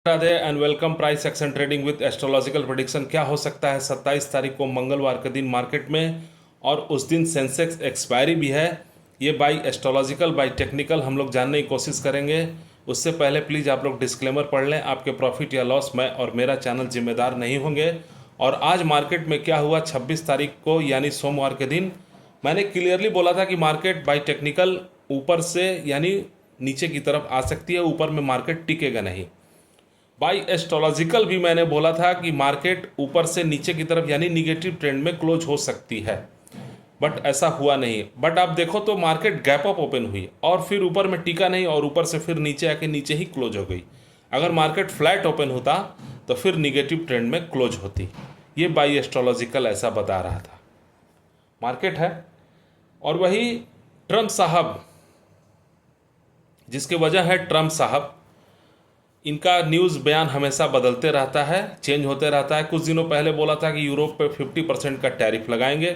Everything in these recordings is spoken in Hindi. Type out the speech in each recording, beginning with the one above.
Radhe and welcome price action trading with astrological prediction. क्या हो सकता है 27 तारीख को मंगलवार के दिन मार्केट में, और उस दिन सेंसेक्स एक्सपायरी भी है। ये बाई एस्ट्रोलॉजिकल बाई टेक्निकल हम लोग जानने की कोशिश करेंगे। उससे पहले प्लीज़ आप लोग डिस्क्लेमर पढ़ लें। आपके प्रॉफिट या लॉस मैं और मेरा चैनल जिम्मेदार नहीं होंगे। और आज मार्केट में क्या हुआ 26 तारीख को यानी सोमवार के दिन, मैंने क्लियरली बोला था कि मार्केट बाई टेक्निकल ऊपर से यानी नीचे की तरफ आ सकती है, ऊपर में मार्केट टिकेगा नहीं। बाई एस्ट्रोलॉजिकल भी मैंने बोला था कि मार्केट ऊपर से नीचे की तरफ यानी निगेटिव ट्रेंड में क्लोज हो सकती है, बट ऐसा हुआ नहीं। बट आप देखो तो मार्केट गैप अप ओपन हुई और फिर ऊपर में टिका नहीं, और ऊपर से फिर नीचे आके नीचे ही क्लोज हो गई। अगर मार्केट फ्लैट ओपन होता तो फिर निगेटिव ट्रेंड में क्लोज होती। ये बाई एस्ट्रोलॉजिकल ऐसा बता रहा था। मार्केट है और वही ट्रम्प साहब, जिसकी वजह है ट्रम्प साहब। इनका न्यूज़ बयान हमेशा बदलते रहता है, चेंज होते रहता है। कुछ दिनों पहले बोला था कि यूरोप पे 50% का टैरिफ लगाएंगे,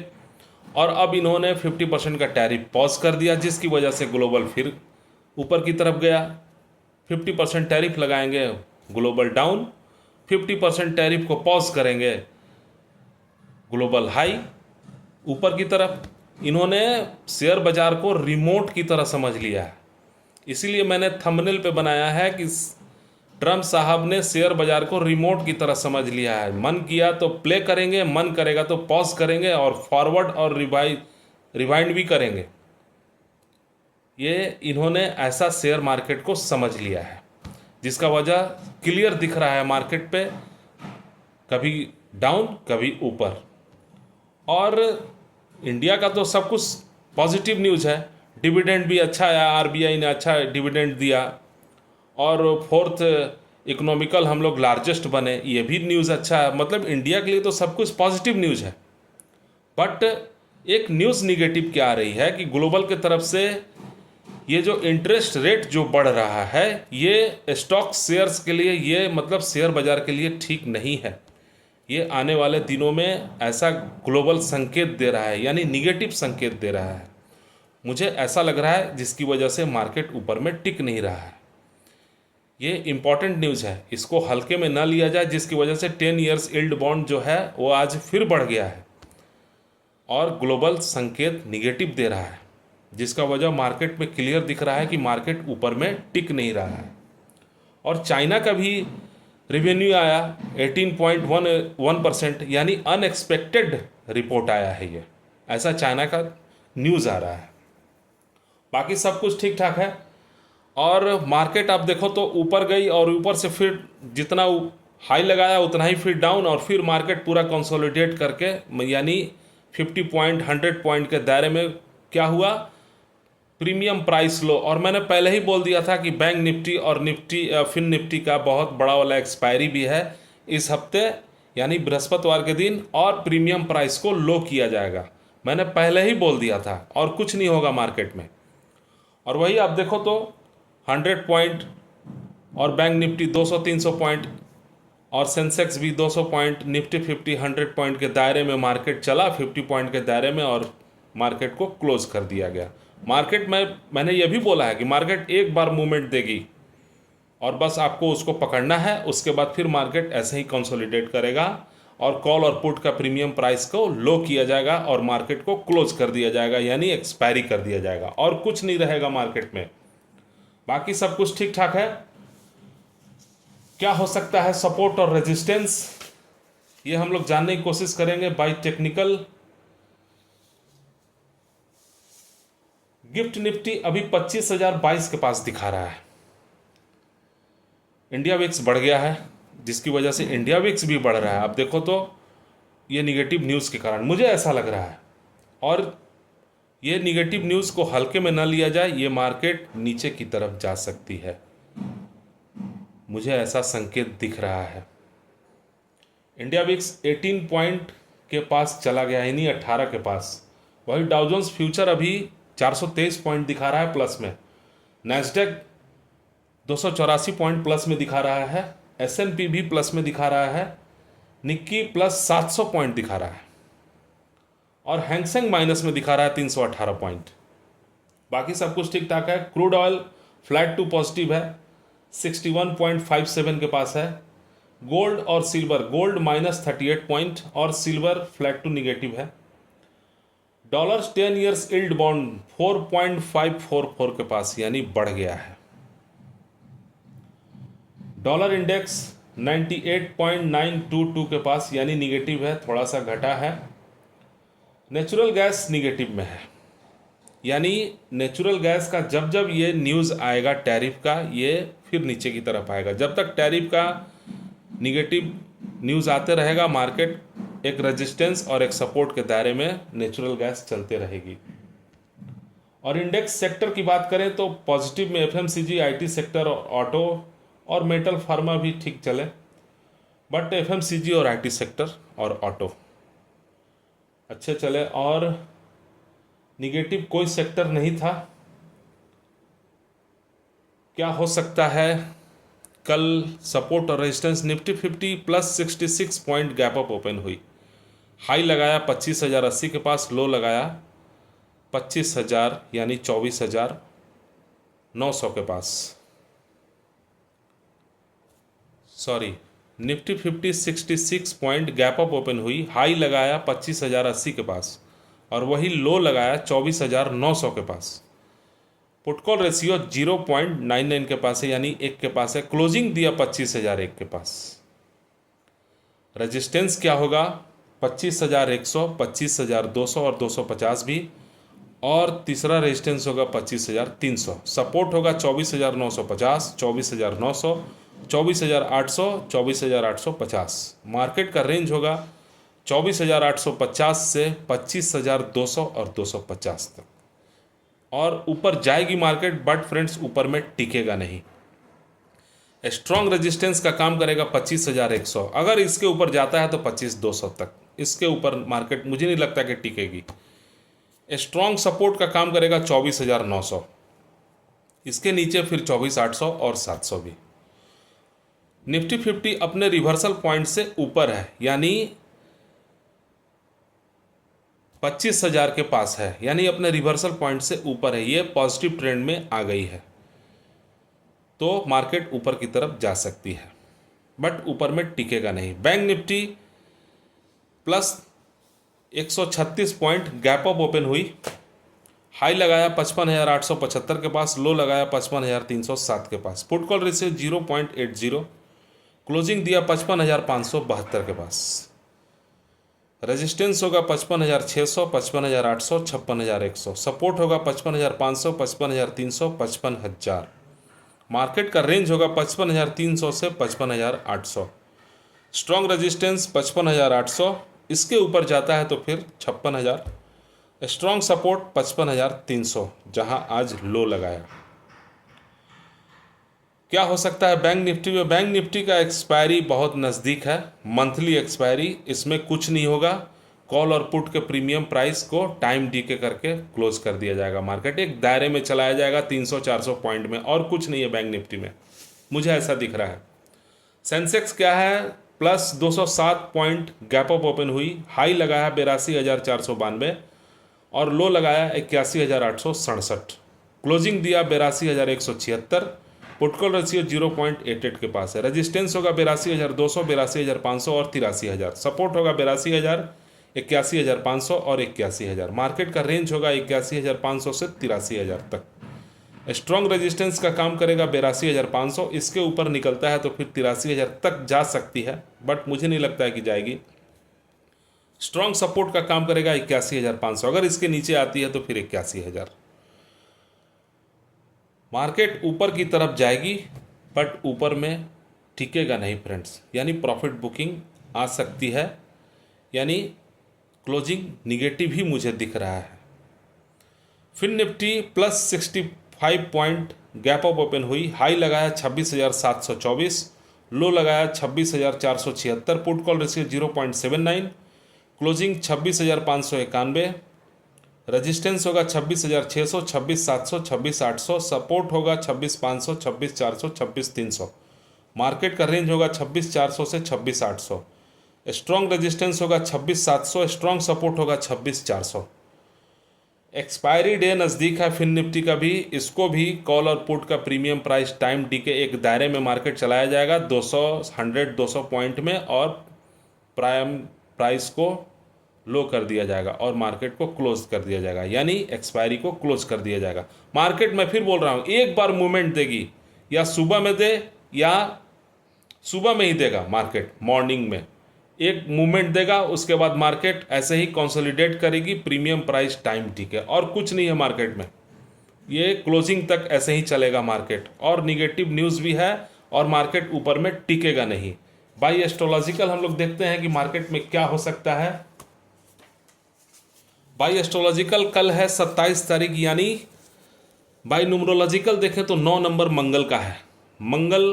और अब इन्होंने 50% का टैरिफ पॉज कर दिया, जिसकी वजह से ग्लोबल फिर ऊपर की तरफ गया। 50% टैरिफ लगाएंगे, ग्लोबल डाउन। 50% टैरिफ को पॉज करेंगे, ग्लोबल हाई ऊपर की तरफ। इन्होंने शेयर बाजार को रिमोट की तरह समझ लिया है। इसीलिए मैंने थंबनेल पे बनाया है कि ट्रम्प साहब ने शेयर बाजार को रिमोट की तरह समझ लिया है। मन किया तो प्ले करेंगे, मन करेगा तो पॉज करेंगे, और फॉरवर्ड और रिवाइंड भी करेंगे। ये इन्होंने ऐसा शेयर मार्केट को समझ लिया है, जिसका वजह क्लियर दिख रहा है मार्केट पे, कभी डाउन कभी ऊपर। और इंडिया का तो सब कुछ पॉजिटिव न्यूज़ है। डिविडेंड भी अच्छा आया, आरबीआई ने अच्छा डिविडेंड दिया, और फोर्थ इकोनॉमिकल हम लोग लार्जेस्ट बने, ये भी न्यूज़ अच्छा है। मतलब इंडिया के लिए तो सब कुछ पॉजिटिव न्यूज़ है। बट एक न्यूज़ निगेटिव क्या आ रही है कि ग्लोबल की तरफ से ये जो इंटरेस्ट रेट जो बढ़ रहा है, ये स्टॉक शेयर्स के लिए, ये मतलब शेयर बाजार के लिए ठीक नहीं है। ये आने वाले दिनों में ऐसा ग्लोबल संकेत दे रहा है, यानी निगेटिव संकेत दे रहा है। मुझे ऐसा लग रहा है, जिसकी वजह से मार्केट ऊपर में टिक नहीं रहा है। ये इंपॉर्टेंट न्यूज़ है, इसको हल्के में ना लिया जाए, जिसकी वजह से 10 ईयर्स यील्ड बॉन्ड जो है वो आज फिर बढ़ गया है, और ग्लोबल संकेत निगेटिव दे रहा है, जिसका वजह मार्केट में क्लियर दिख रहा है कि मार्केट ऊपर में टिक नहीं रहा है। और चाइना का भी रेवेन्यू आया 18.1%, यानी अनएक्सपेक्टेड रिपोर्ट आया है। ये ऐसा चाइना का न्यूज़ आ रहा है। बाकी सब कुछ ठीक ठाक है। और मार्केट आप देखो तो ऊपर गई, और ऊपर से फिर जितना हाई लगाया उतना ही फिर डाउन, और फिर मार्केट पूरा कंसोलिडेट करके यानी 50 पॉइंट 100 पॉइंट के दायरे में क्या हुआ, प्रीमियम प्राइस लो। और मैंने पहले ही बोल दिया था कि बैंक निफ्टी और फिन निफ्टी का बहुत बड़ा वाला एक्सपायरी भी है इस हफ्ते, यानी बृहस्पतिवार के दिन, और प्रीमियम प्राइस को लो किया जाएगा। मैंने पहले ही बोल दिया था, और कुछ नहीं होगा मार्केट में। और वही आप देखो तो 100 पॉइंट, और बैंक निफ्टी 200-300 पॉइंट, और सेंसेक्स भी 200 पॉइंट, निफ्टी 50 100 पॉइंट के दायरे में मार्केट चला, 50 पॉइंट के दायरे में, और मार्केट को क्लोज कर दिया गया। मार्केट में मैंने ये भी बोला है कि मार्केट एक बार मूवमेंट देगी, और बस आपको उसको पकड़ना है। उसके बाद फिर मार्केट ऐसे ही कंसोलिडेट करेगा, और कॉल और पुट का प्रीमियम प्राइस को लो किया जाएगा, और मार्केट को क्लोज कर दिया जाएगा, यानी एक्सपायरी कर दिया जाएगा, और कुछ नहीं रहेगा मार्केट में। बाकी सब कुछ ठीक ठाक है। क्या हो सकता है सपोर्ट और रेजिस्टेंस, ये हम लोग जानने की कोशिश करेंगे बाय टेक्निकल। गिफ्ट निफ्टी अभी 25,022 के पास दिखा रहा है। इंडिया विक्स बढ़ गया है, जिसकी वजह से इंडिया विक्स भी बढ़ रहा है। अब देखो तो ये निगेटिव न्यूज़ के कारण मुझे ऐसा लग रहा है, और ये निगेटिव न्यूज़ को हल्के में ना लिया जाए, ये मार्केट नीचे की तरफ जा सकती है। मुझे ऐसा संकेत दिख रहा है। इंडिया विक्स 18 पॉइंट के पास चला गया, यानी 18 के पास। वही डाउ जोन्स फ्यूचर अभी 423 पॉइंट दिखा रहा है प्लस में। नैस्डैक 284 पॉइंट प्लस में दिखा रहा है। S&P भी प्लस में दिखा रहा है। निक्की प्लस 700 पॉइंट दिखा रहा है, और हैंगसेंग माइनस में दिखा रहा है 318 पॉइंट। बाकी सब कुछ ठीक ठाक है। Crude oil flat to positive है। 61.57 के पास है। गोल्ड और सिल्वर, गोल्ड -38 पॉइंट और सिल्वर फ्लैट टू निगेटिव है। डॉलर्स 10 ईयर्स इल्ड बॉन्ड 4.544 के पास यानी बढ़ गया है। डॉलर इंडेक्स 98.922 के पास यानी निगेटिव है, थोड़ा सा घटा है। नेचुरल गैस निगेटिव में है, यानी नेचुरल गैस का जब जब ये न्यूज़ आएगा टैरिफ का, ये फिर नीचे की तरफ आएगा। जब तक टैरिफ का निगेटिव न्यूज़ आते रहेगा, मार्केट एक रेजिस्टेंस और एक सपोर्ट के दायरे में नेचुरल गैस चलते रहेगी। और इंडेक्स सेक्टर की बात करें तो पॉजिटिव में एफएमसीजी, आईटी सेक्टर और ऑटो और मेटल फार्मा भी ठीक चले, बट एफएमसीजी और आईटी सेक्टर और ऑटो अच्छे चले। और निगेटिव कोई सेक्टर नहीं था। क्या हो सकता है? कल सपोर्ट और resistance Nifty 50 +66 point gap up open हुई। हाई लगाया 25,080 के पास, लो लगाया 25,000 यानी 24,900 के पास। Sorry, Nifty 50 66 point gap up open हुई, हाई लगाया 25,080 के पास और वही लो लगाया 24,900 के पास। पुट कॉल रेशियो 0.99 के पास है यानी 1 के पास है। क्लोजिंग दिया 25,001 के पास। रेजिस्टेंस क्या होगा? 25,100, 25,200 और 250 भी, और तीसरा रेजिस्टेंस होगा 25,300। सपोर्ट होगा 24,950, 24,900, 24,800, 24,850। मार्केट का रेंज होगा 24,850 से 25,200 और 250 तक। और ऊपर जाएगी मार्केट, बट फ्रेंड्स ऊपर में टिकेगा नहीं। स्ट्रॉन्ग रेजिस्टेंस का काम करेगा 25,100। अगर इसके ऊपर जाता है तो 25,200 तक। इसके ऊपर मार्केट मुझे नहीं लगता कि टिकेगी। स्ट्रॉन्ग सपोर्ट का काम करेगा 24,900। इसके नीचे फिर 24,800 और 700 भी। निफ्टी 50 अपने रिवर्सल पॉइंट से ऊपर है, यानी 25,000 के पास है, यानी अपने रिवर्सल पॉइंट से ऊपर है। ये पॉजिटिव ट्रेंड में आ गई है, तो मार्केट ऊपर की तरफ जा सकती है, बट ऊपर में टिकेगा नहीं। Bank Nifty +136 point gap up open हुई। हाई लगाया 55,875 के पास, लो लगाया 55,307 के पास। Put call ratio 0.80। क्लोजिंग दिया 55,572 के पास। रेजिस्टेंस होगा 55,600, 55,800, 56,100। सपोर्ट होगा 55,500, 55,300, 55,000। मार्केट का रेंज होगा 55,300 से 55,800। स्ट्रॉन्ग रेजिस्टेंस 55,800, इसके ऊपर जाता है तो फिर 56,000। स्ट्रॉन्ग सपोर्ट 55,300, जहां आज लो लगाया। क्या हो सकता है बैंक निफ्टी में? बैंक निफ्टी का एक्सपायरी बहुत नज़दीक है, मंथली एक्सपायरी। इसमें कुछ नहीं होगा। कॉल और पुट के प्रीमियम प्राइस को टाइम डीके करके क्लोज कर दिया जाएगा। मार्केट एक दायरे में चलाया जाएगा 300-400 पॉइंट में, और कुछ नहीं है बैंक निफ्टी में, मुझे ऐसा दिख रहा है। सेंसेक्स क्या है? +207 पॉइंट गैप अप ओपन हुई। हाई लगाया 82,492 और लो लगाया 81,867। क्लोजिंग दिया 82,176। पुट कॉल रेशियो 0.88 के पास है। रेजिस्टेंस होगा 82,200, 82,500 और 83,000। सपोर्ट होगा 82,000, 81,500 और 81,000। मार्केट का रेंज होगा 81,500 से 83,000 तक। स्ट्रॉन्ग रेजिस्टेंस का काम करेगा 82,500। इसके ऊपर निकलता है तो फिर 83,000 तक जा सकती है, बट मुझे नहीं लगता है कि जाएगी। स्ट्रॉन्ग सपोर्ट का काम करेगा 81,500। अगर इसके नीचे आती है तो फिर 81,000। मार्केट ऊपर की तरफ जाएगी, बट ऊपर में टिकेगा नहीं फ्रेंड्स, यानी प्रॉफिट बुकिंग आ सकती है, यानी क्लोजिंग निगेटिव ही मुझे दिख रहा है। फिर Nifty +65 point gap up open हुई। हाई लगाया 26,724, लो लगाया 26,476। Put call ratio 0.79। Closing 26,591। Resistance होगा 26,600, 26,700, 26,800। सपोर्ट होगा 26,500, 26,400, 26,300। मार्केट का रेंज होगा 26,400 से 26,800। स्ट्रॉन्ग रेजिस्टेंस होगा 26,700। स्ट्रॉन्ग सपोर्ट होगा 26,400। एक्सपायरी डे नज़दीक है फिन निफ्टी का भी, इसको भी कॉल और पुट का प्रीमियम प्राइस टाइम डी के एक दायरे में मार्केट चलाया जाएगा 200 पॉइंट में, और प्राइम प्राइस को लो कर दिया जाएगा और मार्केट को क्लोज कर दिया जाएगा, यानी एक्सपायरी को क्लोज कर दिया जाएगा। मार्केट मैं फिर बोल रहा हूँ एक बार मूवमेंट देगी, या सुबह में दे या सुबह में ही देगा मार्केट, मॉर्निंग में एक मूवमेंट देगा, उसके बाद मार्केट ऐसे ही कंसोलिडेट करेगी प्रीमियम प्राइस टाइम ठीक है, और कुछ नहीं है मार्केट में, ये क्लोजिंग तक ऐसे ही चलेगा मार्केट। और निगेटिव न्यूज़ भी है और मार्केट ऊपर में टिकेगा नहीं। बाय एस्ट्रोलॉजिकल हम लोग देखते हैं कि मार्केट में क्या हो सकता है। बाय एस्ट्रोलॉजिकल कल है 27 तारीख, यानी बाय न्यूमरोलॉजिकल देखें तो 9 नंबर मंगल का है, मंगल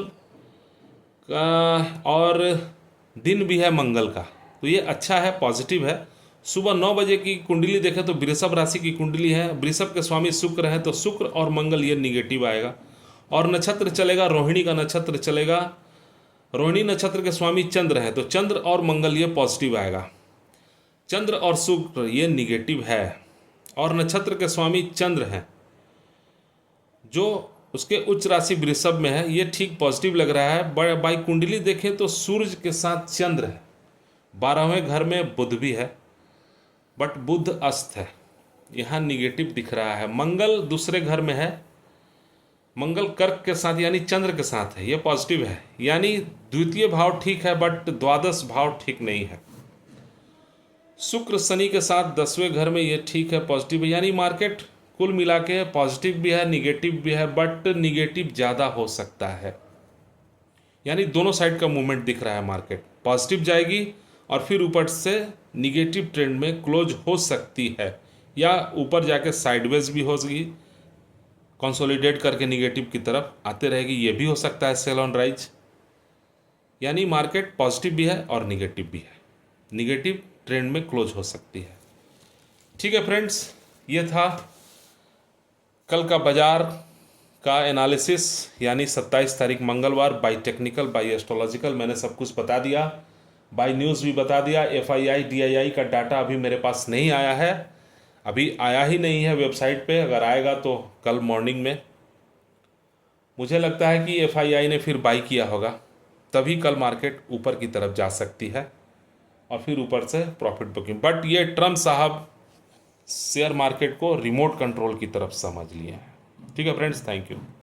का, और दिन भी है मंगल का, तो ये अच्छा है, पॉजिटिव है। सुबह 9 बजे की कुंडली देखें तो वृषभ राशि की कुंडली है, वृषभ के स्वामी शुक्र है, तो शुक्र और मंगल ये निगेटिव आएगा। और नक्षत्र चलेगा रोहिणी का नक्षत्र चलेगा, रोहिणी नक्षत्र के स्वामी चंद्र है, तो चंद्र और मंगल ये पॉजिटिव आएगा। चंद्र और शुक्र ये निगेटिव है, और नक्षत्र के स्वामी चंद्र हैं, जो उसके उच्च राशि वृषभ में है, ये ठीक पॉजिटिव लग रहा है। बाई कुंडली देखें तो सूर्य के साथ चंद्र है, 12वें घर में बुध भी है, बट बुध अस्त है, यहाँ निगेटिव दिख रहा है। मंगल दूसरे घर में है, मंगल कर्क के साथ यानी चंद्र के साथ है, ये पॉजिटिव है, यानी द्वितीय भाव ठीक है बट द्वादश भाव ठीक नहीं है। शुक्र शनि के साथ 10वें घर में ये ठीक है, पॉजिटिव है, यानी मार्केट कुल मिला के पॉजिटिव भी है निगेटिव भी है, बट निगेटिव ज़्यादा हो सकता है, यानी दोनों साइड का मूवमेंट दिख रहा है। मार्केट पॉजिटिव जाएगी और फिर ऊपर से निगेटिव ट्रेंड में क्लोज हो सकती है, या ऊपर जाके साइडवेज भी होगी, कंसोलिडेट करके निगेटिव की तरफ आते रहेगी, ये भी हो सकता है सेल ऑन राइज। यानी मार्केट पॉजिटिव भी है और निगेटिव भी है, निगेटिव ट्रेंड में क्लोज हो सकती है। ठीक है फ्रेंड्स, ये था कल का बाजार का एनालिसिस, यानी 27 तारीख मंगलवार, बाय टेक्निकल बाय एस्ट्रोलॉजिकल मैंने सब कुछ बता दिया, बाय न्यूज़ भी बता दिया। FII DII का डाटा अभी मेरे पास नहीं आया है, अभी आया ही नहीं है वेबसाइट पे, अगर आएगा तो कल मॉर्निंग में। मुझे लगता है कि FII ने फिर बाई किया होगा, तभी कल मार्केट ऊपर की तरफ जा सकती है और फिर ऊपर से प्रॉफिट बुकिंग। बट ये ट्रम्प साहब शेयर मार्केट को रिमोट कंट्रोल की तरफ समझ लिए हैं। ठीक है फ्रेंड्स, थैंक यू।